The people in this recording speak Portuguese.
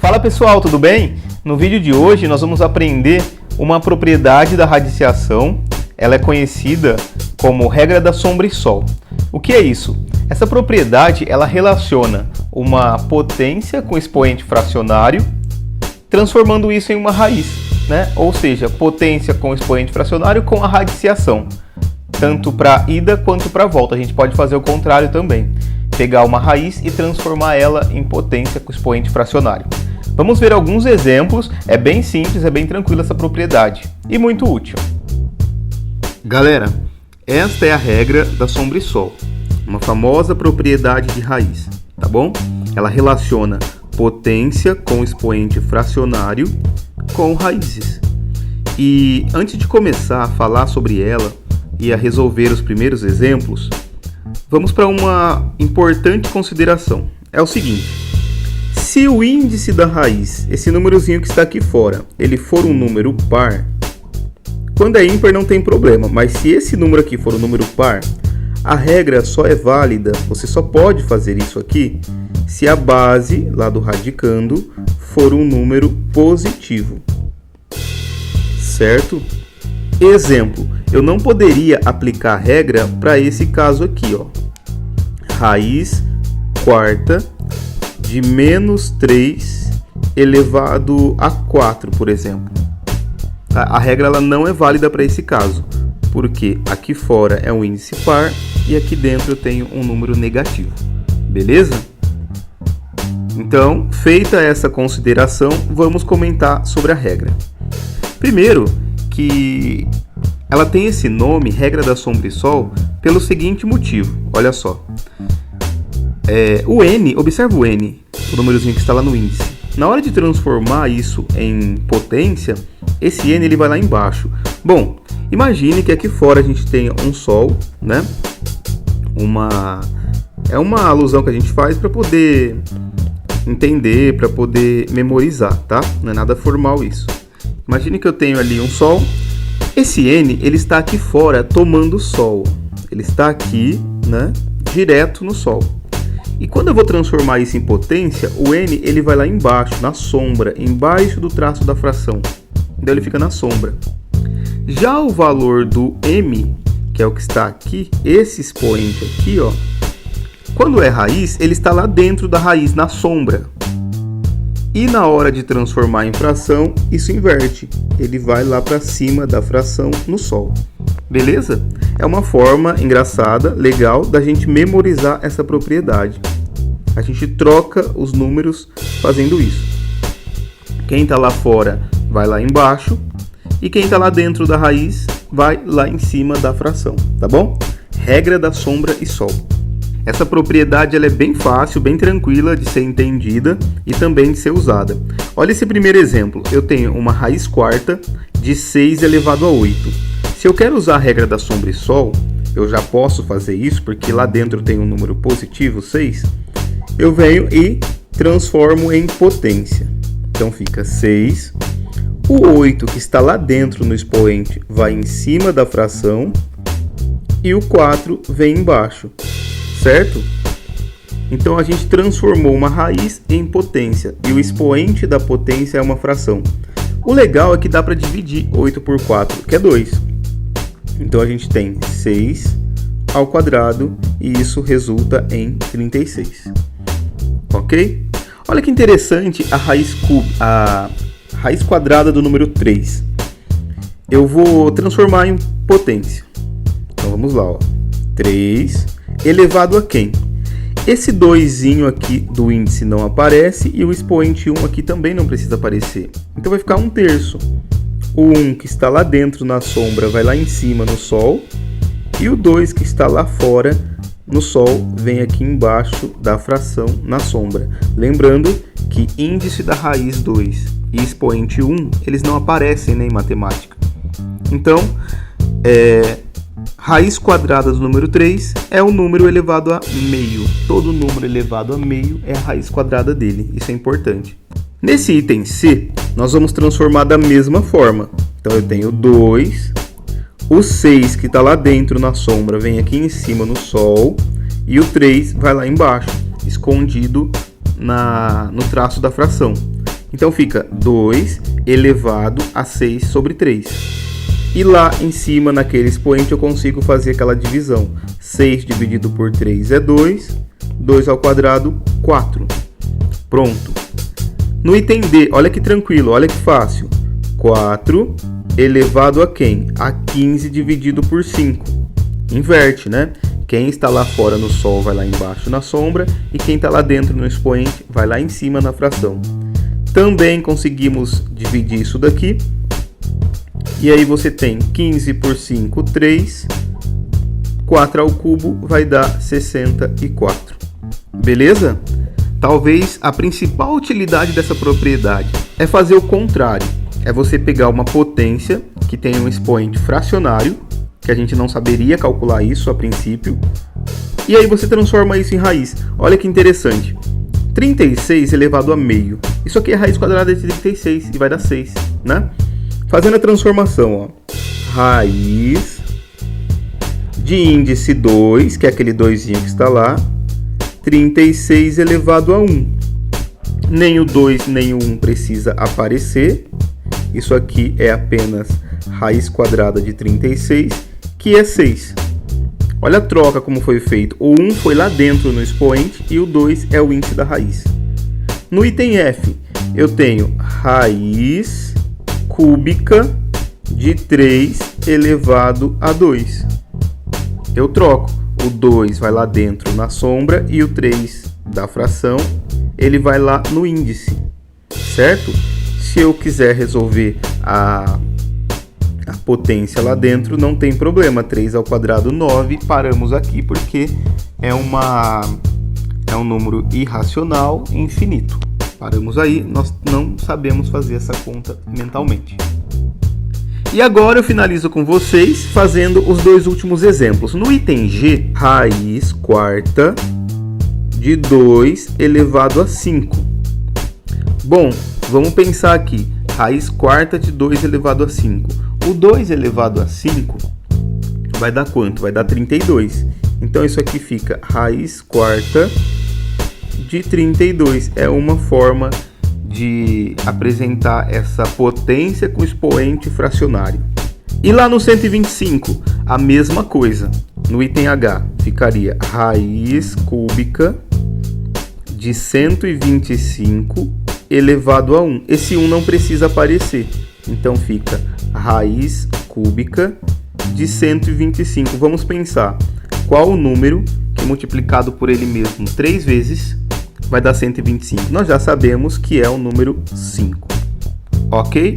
Fala pessoal, tudo bem? No vídeo de hoje nós vamos aprender uma propriedade da radiciação. Ela é conhecida como regra da sombra e sol. O que é isso? Essa propriedade ela relaciona uma potência com expoente fracionário, transformando isso em uma raiz, né? Ou seja, potência com expoente fracionário com a radiciação, tanto para ida quanto para volta. A gente pode fazer o contrário também, pegar uma raiz e transformar ela em potência com expoente fracionário. Vamos ver alguns exemplos, é bem simples, é bem tranquila essa propriedade e muito útil. Galera, esta é a regra da sombra e sol, uma famosa propriedade de raiz, tá bom? Ela relaciona potência com expoente fracionário com raízes. E antes de começar a falar sobre ela e a resolver os primeiros exemplos, vamos para uma importante consideração. É o seguinte: se o índice da raiz, esse númerozinho que está aqui fora, ele for um número par, quando é ímpar não tem problema, mas se esse número aqui for um número par, a regra só é válida, você só pode fazer isso aqui, se a base lá do radicando for um número positivo, certo? Exemplo, eu não poderia aplicar a regra para esse caso aqui, ó. Raiz quarta de menos 3 elevado a 4, por exemplo. A regra ela não é válida para esse caso, porque aqui fora é um índice par e aqui dentro eu tenho um número negativo. Beleza? Então, feita essa consideração, vamos comentar sobre a regra. Primeiro, que ela tem esse nome, regra da sombra e sol, pelo seguinte motivo. Olha só. O N, observa o N, o númerozinho que está lá no índice. Na hora de transformar isso em potência, esse N ele vai lá embaixo. Bom, imagine que aqui fora a gente tenha um sol, né? É uma alusão que a gente faz para poder entender, para poder memorizar, tá? Não é nada formal isso. Imagine que eu tenho ali um sol. Esse N ele está aqui fora tomando sol. Ele está aqui, né? Direto no sol. E quando eu vou transformar isso em potência, o N ele vai lá embaixo, na sombra, embaixo do traço da fração. Então ele fica na sombra. Já o valor do M, que é o que está aqui, esse expoente aqui, ó, quando é raiz, ele está lá dentro da raiz, na sombra. E na hora de transformar em fração, isso inverte. Ele vai lá para cima da fração no sol. Beleza? É uma forma engraçada, legal, da gente memorizar essa propriedade. A gente troca os números fazendo isso. Quem está lá fora vai lá embaixo e quem está lá dentro da raiz vai lá em cima da fração, tá bom? Regra da sombra e sol. Essa propriedade ela é bem fácil, bem tranquila de ser entendida e também de ser usada. Olha esse primeiro exemplo. Eu tenho uma raiz quarta de 6 elevado a 8. Se eu quero usar a regra da sombra e sol, eu já posso fazer isso, porque lá dentro tem um número positivo, 6. Eu venho e transformo em potência. Então fica 6. O 8 que está lá dentro no expoente vai em cima da fração e o 4 vem embaixo, certo? Então a gente transformou uma raiz em potência e o expoente da potência é uma fração. O legal é que dá para dividir 8 por 4, que é 2. Então a gente tem 6 ao quadrado e isso resulta em 36. Ok? Olha que interessante a raiz quadrada do número 3. Eu vou transformar em potência. Então vamos lá, ó. 3 elevado a quem? Esse 2zinho aqui do índice não aparece e o expoente 1 aqui também não precisa aparecer. Então vai ficar 1/3. O 1 que está lá dentro na sombra vai lá em cima no sol. E o 2 que está lá fora no sol vem aqui embaixo da fração na sombra. Lembrando que índice da raiz 2 e expoente 1, eles não aparecem, né, em matemática. Então, raiz quadrada do número 3 é o número elevado a meio. Todo número elevado a meio é a raiz quadrada dele. Isso é importante. Nesse item C, nós vamos transformar da mesma forma. Então eu tenho 2, o 6 que está lá dentro na sombra vem aqui em cima no sol, e o 3 vai lá embaixo, escondido no traço da fração. Então fica 2 elevado a 6 sobre 3. E lá em cima, naquele expoente, eu consigo fazer aquela divisão. 6 dividido por 3 é 2, 2 ao quadrado, 4. Pronto. No item D, olha que tranquilo, olha que fácil. 4 elevado a quem? A 15 dividido por 5. Inverte, né? Quem está lá fora no sol vai lá embaixo na sombra e quem está lá dentro no expoente vai lá em cima na fração. Também conseguimos dividir isso daqui. E aí você tem 15 por 5, 3. 4 ao cubo vai dar 64. Beleza? Talvez a principal utilidade dessa propriedade é fazer o contrário. É você pegar uma potência que tem um expoente fracionário, que a gente não saberia calcular isso a princípio, e aí você transforma isso em raiz. Olha que interessante. 36 elevado a meio. Isso aqui é raiz quadrada de 36 e vai dar 6, né? Fazendo a transformação, ó. Raiz de índice 2, que é aquele 2zinho que está lá, 36 elevado a 1. Nem o 2 nem o 1 precisa aparecer. Isso aqui é apenas raiz quadrada de 36, que é 6. Olha a troca como foi feito. O 1 foi lá dentro no expoente e o 2 é o índice da raiz. No item F, eu tenho raiz cúbica de 3 elevado a 2. Eu troco. O 2 vai lá dentro na sombra e o 3 da fração, ele vai lá no índice, certo? Se eu quiser resolver a potência lá dentro, não tem problema. 3 ao quadrado, 9. Paramos aqui porque é um número irracional infinito. Paramos aí, nós não sabemos fazer essa conta mentalmente. E agora eu finalizo com vocês fazendo os dois últimos exemplos. No item G, raiz quarta de 2 elevado a 5. Bom, vamos pensar aqui. Raiz quarta de 2 elevado a 5. O 2 elevado a 5 vai dar quanto? Vai dar 32. Então isso aqui fica raiz quarta de 32. É uma forma de apresentar essa potência com expoente fracionário. E lá no 125, a mesma coisa. No item H, ficaria raiz cúbica de 125 elevado a 1. Esse 1 não precisa aparecer. Então fica raiz cúbica de 125. Vamos pensar qual o número que multiplicado por ele mesmo 3 vezes vai dar 125. Nós já sabemos que é o número 5. Ok?